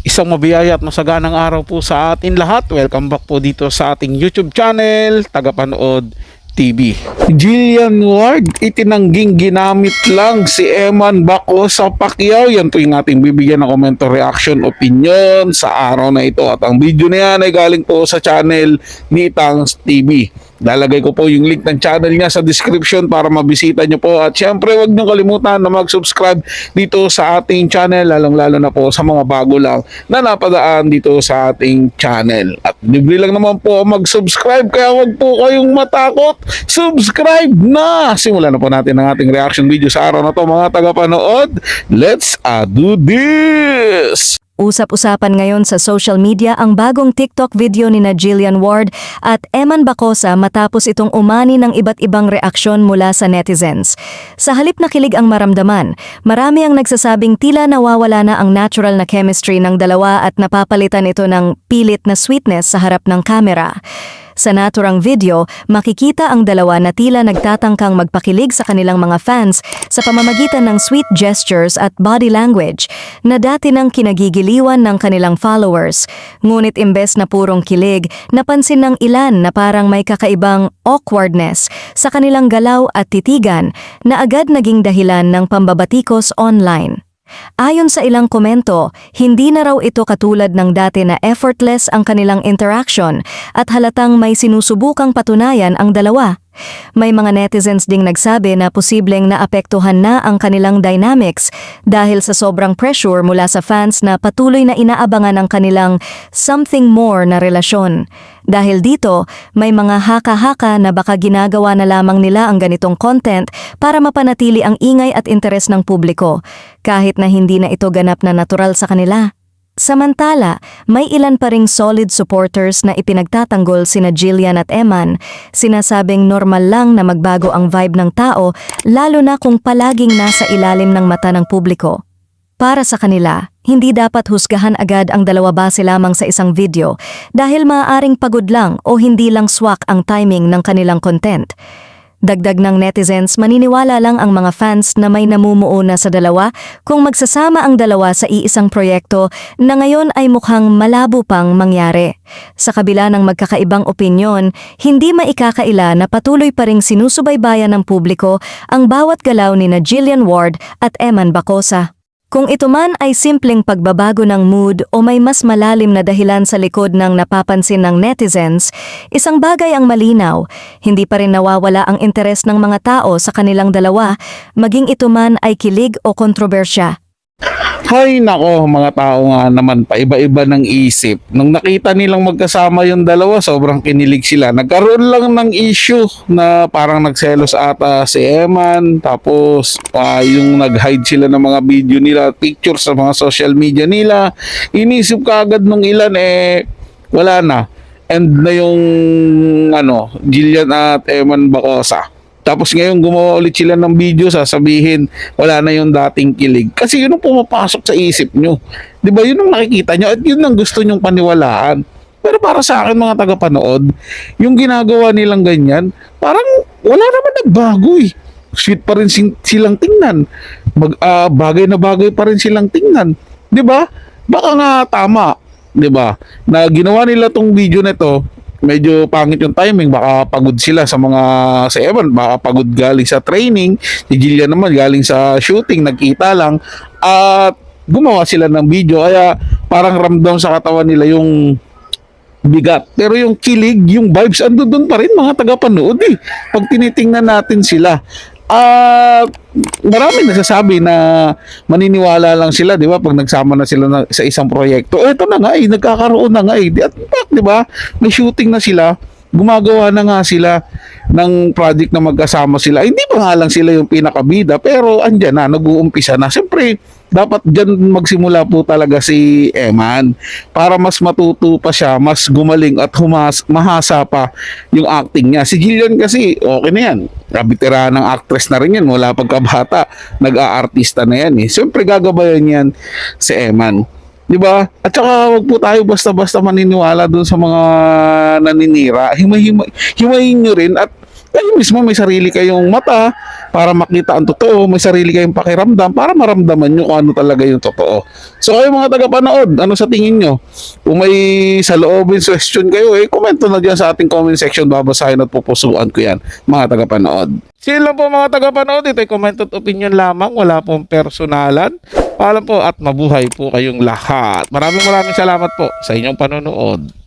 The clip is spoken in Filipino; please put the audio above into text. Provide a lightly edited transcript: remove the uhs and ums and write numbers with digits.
Isang mabiyaya at masaganang araw po sa atin lahat. Welcome back po dito sa ating YouTube channel, Tagapanood TV. Jillian Ward, itinangging ginamit lang si Eman Baco sa Pacquiao. Yan po yung ating bibigyan ng komento, reaction, opinion sa araw na ito. At ang video na yan ay galing po sa channel ni Tangs TV. Lalagay ko po yung link ng channel niya sa description para mabisita nyo po. At syempre, huwag nyo kalimutan na mag-subscribe dito sa ating channel, lalong-lalo na po sa mga bago lang na napadaan dito sa ating channel. At libre lang naman po mag-subscribe, kaya huwag po kayong matakot. Subscribe na! Simulan na po natin ang ating reaction video sa araw na to, mga tagapanood. Let's do this! Usap-usapan ngayon sa social media ang bagong TikTok video ni Jillian Ward at Eman Bacosa matapos itong umani ng iba't ibang reaksyon mula sa netizens. Sa halip na kilig ang maramdaman, marami ang nagsasabing tila nawawala na ang natural na chemistry ng dalawa at napapalitan ito ng pilit na sweetness sa harap ng kamera. Sa naturang video, makikita ang dalawa na tila nagtatangkang magpakilig sa kanilang mga fans sa pamamagitan ng sweet gestures at body language na dati nang kinagigiliwan ng kanilang followers. Ngunit imbes na purong kilig, napansin ng ilan na parang may kakaibang awkwardness sa kanilang galaw at titigan na agad naging dahilan ng pambabatikos online. Ayon sa ilang komento, hindi na raw ito katulad ng dati na effortless ang kanilang interaction at halatang may sinusubukang patunayan ang dalawa. May mga netizens ding nagsabi na posibleng naapektuhan na ang kanilang dynamics dahil sa sobrang pressure mula sa fans na patuloy na inaabangan ang kanilang something more na relasyon. Dahil dito, may mga haka-haka na baka ginagawa na lamang nila ang ganitong content para mapanatili ang ingay at interes ng publiko, kahit na hindi na ito ganap na natural sa kanila. Samantala, may ilan pa ring solid supporters na ipinagtatanggol sina Jillian at Eman, sinasabing normal lang na magbago ang vibe ng tao lalo na kung palaging nasa ilalim ng mata ng publiko. Para sa kanila, hindi dapat husgahan agad ang dalawa base lamang sa isang video dahil maaaring pagod lang o hindi lang swak ang timing ng kanilang content. Dagdag ng netizens, maniniwala lang ang mga fans na may namumuo na sa dalawa kung magsasama ang dalawa sa iisang proyekto na ngayon ay mukhang malabo pang mangyari. Sa kabila ng magkakaibang opinyon, hindi maikakaila na patuloy pa ring sinusubaybayan ng publiko ang bawat galaw ni Jillian Ward at Eman Bacosa. Kung ito man ay simpleng pagbabago ng mood o may mas malalim na dahilan sa likod ng napapansin ng netizens, isang bagay ang malinaw, hindi pa rin nawawala ang interes ng mga tao sa kanilang dalawa, maging ito man ay kilig o kontrobersya. Hay nako, mga tao nga naman paiba-iba ng isip. Nung nakita nilang magkasama yung dalawa, sobrang kinilig sila. Nagkaroon lang ng issue na parang nagselos ata si Eman. Tapos yung nag-hide sila ng mga video nila, pictures sa mga social media nila. Inisip kaagad nung ilan wala na. And na yung Jillian at Eman Bacosa. Tapos ngayon gumawa ulit sila ng video, sasabihin wala na yung dating kilig. Kasi yun ang pumapasok sa isip nyo. Diba yun ang nakikita nyo at yun ang gusto nyong paniwalaan. Pero para sa akin mga tagapanood, yung ginagawa nilang ganyan, parang wala naman nagbago eh. Sweet pa rin silang tingnan. Bagay na bagay pa rin silang tingnan. Diba? Baka nga tama. Diba? Na ginawa nila tong video na to, medyo pangit yung timing, baka pagod sila sa Eman, baka pagod galing sa training, si Jillian naman galing sa shooting, nagkita lang, at gumawa sila ng video, kaya parang ramdam sa katawan nila yung bigat. Pero yung kilig, yung vibes, ando doon pa rin mga tagapanood pag tinitingnan natin sila. Marami nagsasabi na maniniwala lang sila, di ba, pag nagsama na sila sa isang proyekto. Ito na nga nagkakaroon na nga At di ba, may shooting na sila, gumagawa na nga sila ng project na magkasama sila. Hindi pa nga lang sila yung pinakabida, pero andyan na, nag-uumpisa na. Siyempre, dapat dyan magsimula po talaga si Eman para mas matuto pa siya, mas gumaling at mahasa pa yung acting niya. Si Jillian kasi okay na yan, veteranang actress na rin yan, mula pagkabata nag-aartista na yan Siyempre gagabayan yan si Eman, di ba? At saka wag po tayo basta-basta maniniwala dun sa mga naninira. Himayin nyo rin at kayo kayo mismo may sarili kayong mata para makita ang totoo, may sarili kayong pakiramdam para maramdaman nyo kung ano talaga yung totoo. So kayo mga tagapanood, ano sa tingin nyo? Kung may saloobin question kayo, komento na dyan sa ating comment section, babasahin at pupusuan ko yan mga tagapanood. Sige lang po mga tagapanood, ito'y comment at opinion lamang, wala pong personalan. Paalam po at mabuhay po kayong lahat. Maraming salamat po sa inyong panonood.